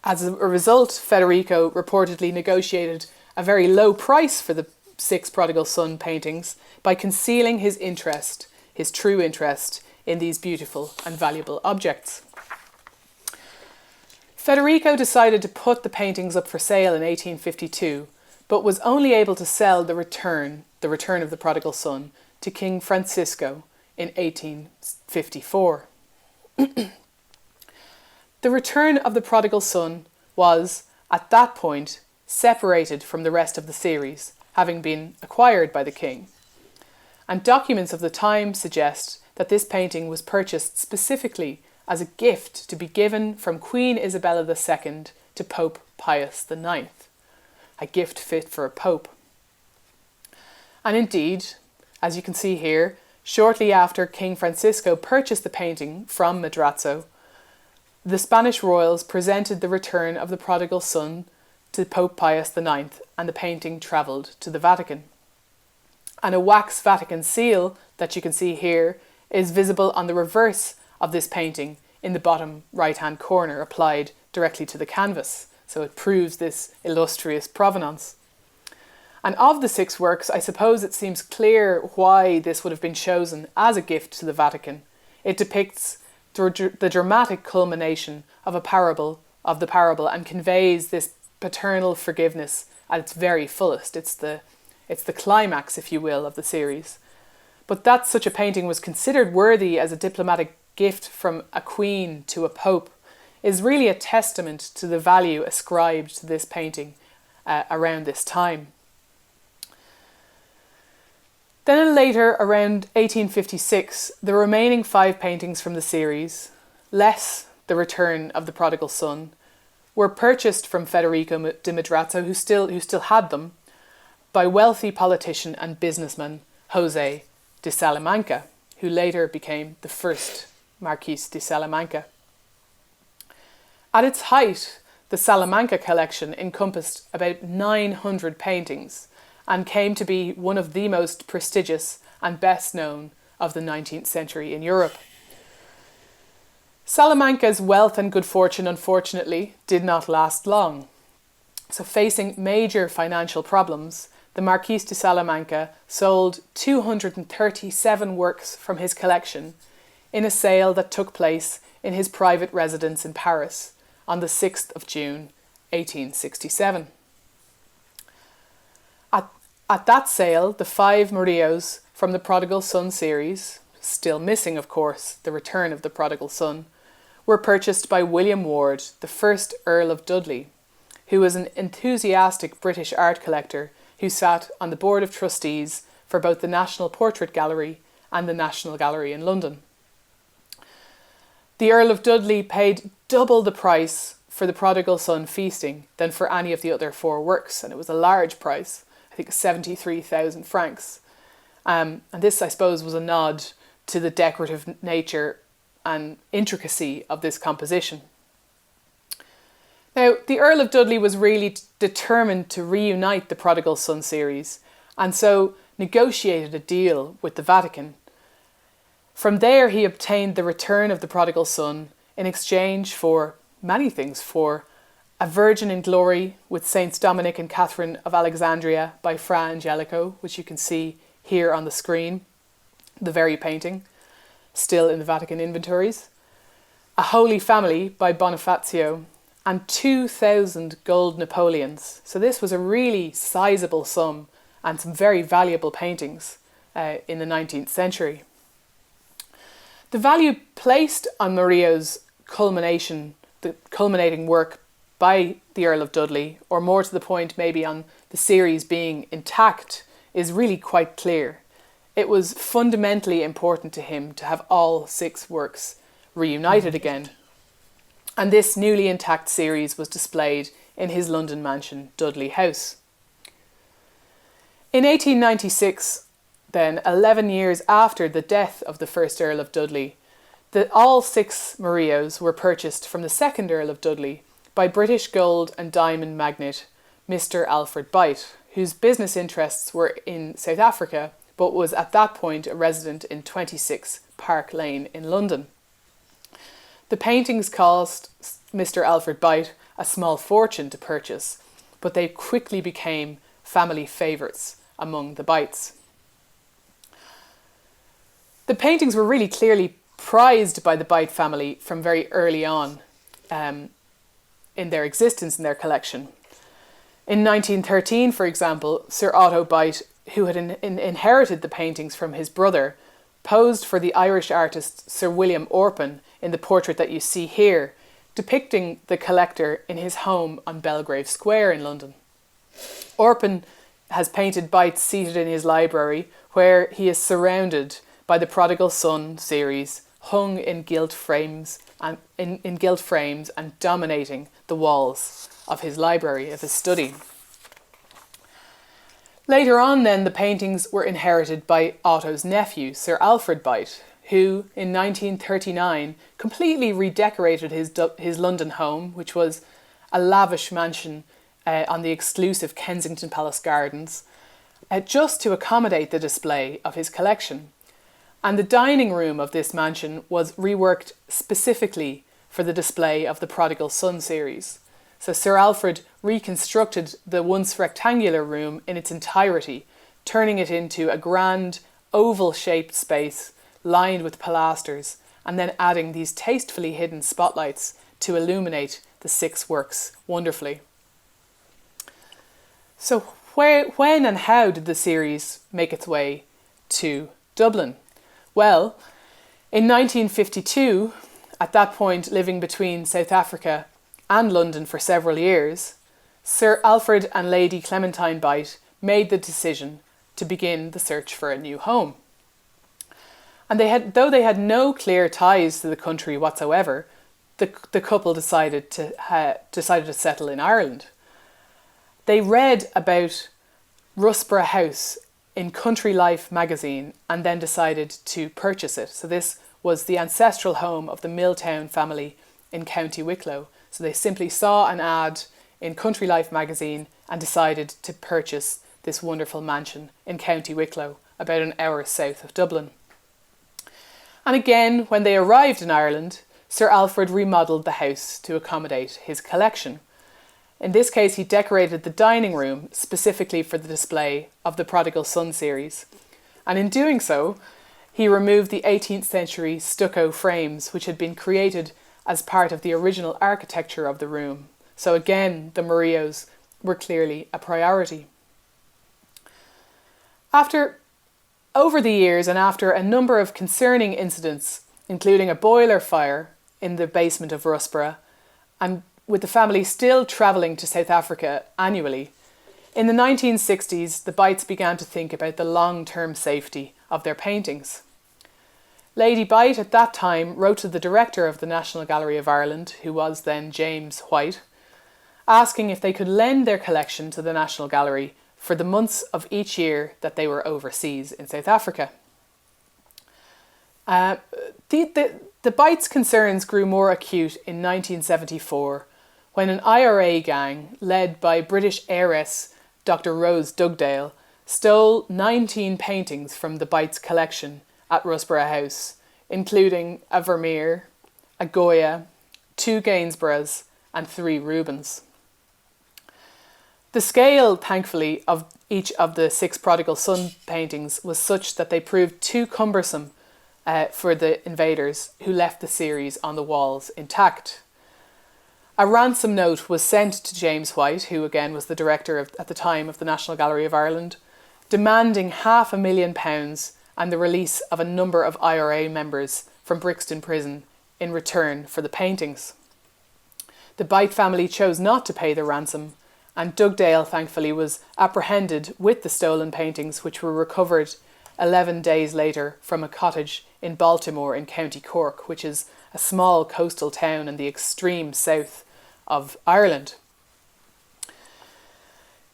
As a result, Federico reportedly negotiated a very low price for the 6 Prodigal Son paintings by concealing his interest, his true interest, in these beautiful and valuable objects. Federico decided to put the paintings up for sale in 1852, but was only able to sell the return of the Prodigal Son, to King Francisco in 1854. The return of the Prodigal Son was, at that point, separated from the rest of the series, having been acquired by the king. And documents of the time suggest that this painting was purchased specifically as a gift to be given from Queen Isabella II to Pope Pius IX, a gift fit for a pope. And indeed, as you can see here, shortly after King Francisco purchased the painting from Madrazo, the Spanish royals presented the return of the Prodigal Son to Pope Pius IX, and the painting travelled to the Vatican. And a wax Vatican seal that you can see here is visible on the reverse of this painting in the bottom right-hand corner, applied directly to the canvas. So it proves this illustrious provenance. And of the 6 works, I suppose it seems clear why this would have been chosen as a gift to the Vatican. It depicts the dramatic culmination of the parable and conveys this paternal forgiveness at its very fullest. It's the climax, if you will, of the series. But that such a painting was considered worthy as a diplomatic gift from a queen to a pope is really a testament to the value ascribed to this painting around this time. Then later, around 1856, the remaining 5 paintings from the series, less the return of the Prodigal Son, were purchased from Federico de Madrazo, who still had them, by wealthy politician and businessman José de Salamanca, who later became the 1st Marquis de Salamanca. At its height, the Salamanca collection encompassed about 900 paintings and came to be one of the most prestigious and best known of the 19th century in Europe. Salamanca's wealth and good fortune, unfortunately, did not last long. So facing major financial problems, the Marquis de Salamanca sold 237 works from his collection in a sale that took place in his private residence in Paris on the 6th of June 1867. At that sale, the 5 Murillos from the Prodigal Son series, still missing of course the return of the prodigal son, were purchased by William Ward, the first Earl of Dudley, who was an enthusiastic British art collector who sat on the board of trustees for both the National Portrait Gallery and the National Gallery in London. The Earl of Dudley paid double the price for the Prodigal Son feasting than for any of the other 4 works, and it was a large price, I think 73,000 francs. And this, I suppose, was a nod to the decorative nature and intricacy of this composition. Now, the Earl of Dudley was really determined to reunite the Prodigal Son series, and so negotiated a deal with the Vatican. From there, he obtained the return of the Prodigal Son in exchange for many things, for a Virgin in Glory with Saints Dominic and Catherine of Alexandria by Fra Angelico, which you can see here on the screen, the very painting, still in the Vatican inventories, a Holy Family by Bonifacio, and 2,000 gold Napoleons. So this was a really sizable sum and some very valuable paintings in the 19th century. The value placed on Murillo's the culminating work by the Earl of Dudley, or more to the point maybe on the series being intact, is really quite clear. It was fundamentally important to him to have all 6 works reunited again. And this newly intact series was displayed in his London mansion, Dudley House. In 1896, then, 11 years after the death of the first Earl of Dudley, all 6 Murillos were purchased from the second Earl of Dudley by British gold and diamond magnate Mr. Alfred Byte, whose business interests were in South Africa, but was at that point a resident in 26 Park Lane in London. The paintings cost Mr. Alfred Byte a small fortune to purchase, but they quickly became family favourites among the Bytes. The paintings were really clearly prized by the Byte family from very early on in their existence in their collection. In 1913, for example, Sir Otto Byte, who had inherited the paintings from his brother, posed for the Irish artist Sir William Orpen in the portrait that you see here, depicting the collector in his home on Belgrave Square in London. Orpen has painted Byte seated in his library, where he is surrounded by the Prodigal Son series, hung in gilt frames and dominating the walls of his library, of his study. Later on then, the paintings were inherited by Otto's nephew, Sir Alfred Byte, who in 1939 completely redecorated his London home, which was a lavish mansion on the exclusive Kensington Palace Gardens, just to accommodate the display of his collection. And the dining room of this mansion was reworked specifically for the display of the Prodigal Son series. So Sir Alfred reconstructed the once rectangular room in its entirety, turning it into a grand oval-shaped space lined with pilasters, and then adding these tastefully hidden spotlights to illuminate the 6 works wonderfully. So when and how did the series make its way to Dublin? Well, in 1952, at that point living between South Africa and London for several years, Sir Alfred and Lady Clementine Byte made the decision to begin the search for a new home. And though they had no clear ties to the country whatsoever, the couple decided to settle in Ireland. They read about Rosberg House in Country Life magazine and then decided to purchase it. So this was the ancestral home of the Milltown family in County Wicklow. So they simply saw an ad in Country Life magazine and decided to purchase this wonderful mansion in County Wicklow, about an hour south of Dublin. And again, when they arrived in Ireland, Sir Alfred remodelled the house to accommodate his collection. In this case, he decorated the dining room specifically for the display of the Prodigal Son series. And in doing so, he removed the 18th century stucco frames, which had been created as part of the original architecture of the room. So again, the Murillos were clearly a priority. Over the years, and after a number of concerning incidents, including a boiler fire in the basement of Rosberg, and with the family still travelling to South Africa annually, in the 1960s, the Bytes began to think about the long-term safety of their paintings. Lady Byte at that time wrote to the director of the National Gallery of Ireland, who was then James White, asking if they could lend their collection to the National Gallery for the months of each year that they were overseas in South Africa. The Bytes' concerns grew more acute in 1974 when an IRA gang led by British heiress Dr. Rose Dugdale stole 19 paintings from the Bytes' collection at Rosberg House, including a Vermeer, a Goya, 2 Gainsboroughs and 3 Rubens. The scale, thankfully, of each of the 6 Prodigal Son paintings was such that they proved too cumbersome for the invaders, who left the series on the walls intact. A ransom note was sent to James White, who again was the director at the time of the National Gallery of Ireland, demanding £500,000 and the release of a number of IRA members from Brixton Prison in return for the paintings. The Byte family chose not to pay the ransom, and Dugdale thankfully was apprehended with the stolen paintings, which were recovered 11 days later from a cottage in Baltimore in County Cork, which is a small coastal town in the extreme south of Ireland.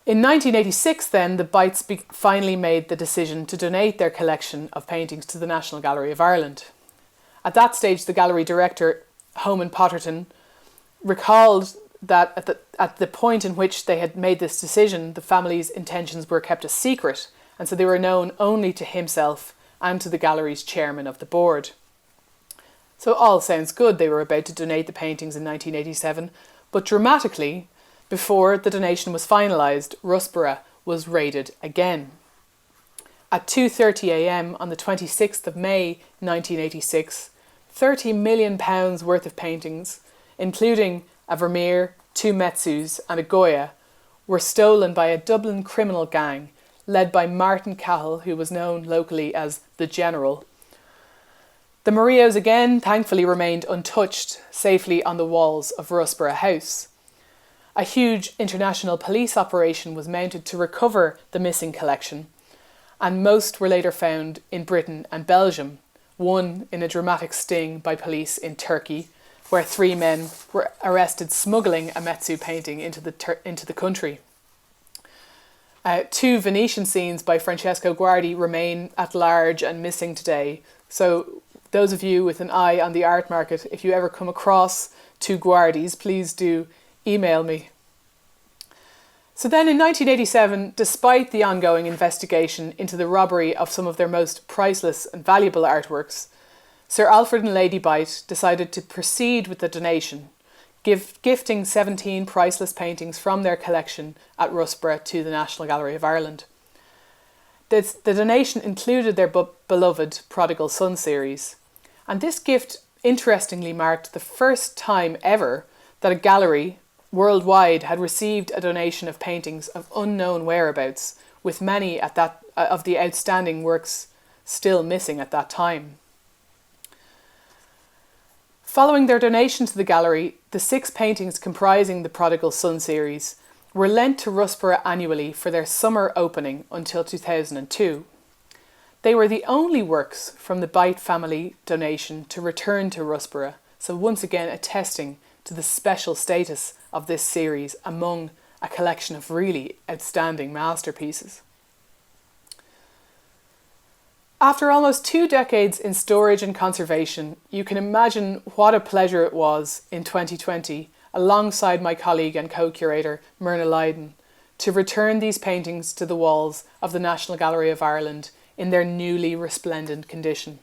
In 1986 then, the Bytes finally made the decision to donate their collection of paintings to the National Gallery of Ireland. At that stage, the gallery director, Homan Potterton, recalled that at the point in which they had made this decision, the family's intentions were kept a secret, and so they were known only to himself and to the gallery's chairman of the board. So all sounds good. They were about to donate the paintings in 1987, but dramatically, before the donation was finalised, Rosberg was raided again. At 2:30 a.m. on the 26th of May 1986, £30 million worth of paintings, including a Vermeer, 2 Metsus and a Goya, were stolen by a Dublin criminal gang led by Martin Cahill, who was known locally as the General. The Murillos again thankfully remained untouched, safely on the walls of Rosberg House. A huge international police operation was mounted to recover the missing collection, and most were later found in Britain and Belgium, one in a dramatic sting by police in Turkey, where 3 men were arrested smuggling a Metsu painting into the country. 2 Venetian scenes by Francesco Guardi remain at large and missing today. So those of you with an eye on the art market, if you ever come across 2 Guardis, please do email me. So then in 1987, despite the ongoing investigation into the robbery of some of their most priceless and valuable artworks, Sir Alfred and Lady Byte decided to proceed with the donation, gifting 17 priceless paintings from their collection at Rosberg to the National Gallery of Ireland. The donation included their beloved Prodigal Son series, and this gift interestingly marked the first time ever that a gallery worldwide had received a donation of paintings of unknown whereabouts, with many of the outstanding works still missing at that time. Following their donation to the gallery, the 6 paintings comprising the Prodigal Son series were lent to Rosberg annually for their summer opening until 2002. They were the only works from the Byte family donation to return to Rosberg, so once again attesting to the special status of this series among a collection of really outstanding masterpieces. After almost 2 decades in storage and conservation, you can imagine what a pleasure it was in 2020, alongside my colleague and co-curator Myrna Lydon, to return these paintings to the walls of the National Gallery of Ireland in their newly resplendent condition.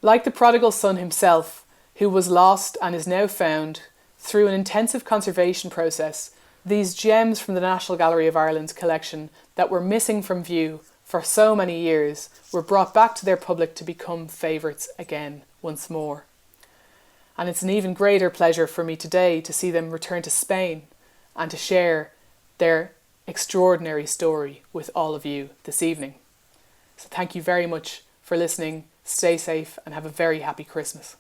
Like the prodigal son himself, who was lost and is now found, through an intensive conservation process, these gems from the National Gallery of Ireland's collection that were missing from view for so many years were brought back to their public to become favourites again once more. And it's an even greater pleasure for me today to see them return to Spain and to share their extraordinary story with all of you this evening. So thank you very much for listening, stay safe and have a very happy Christmas.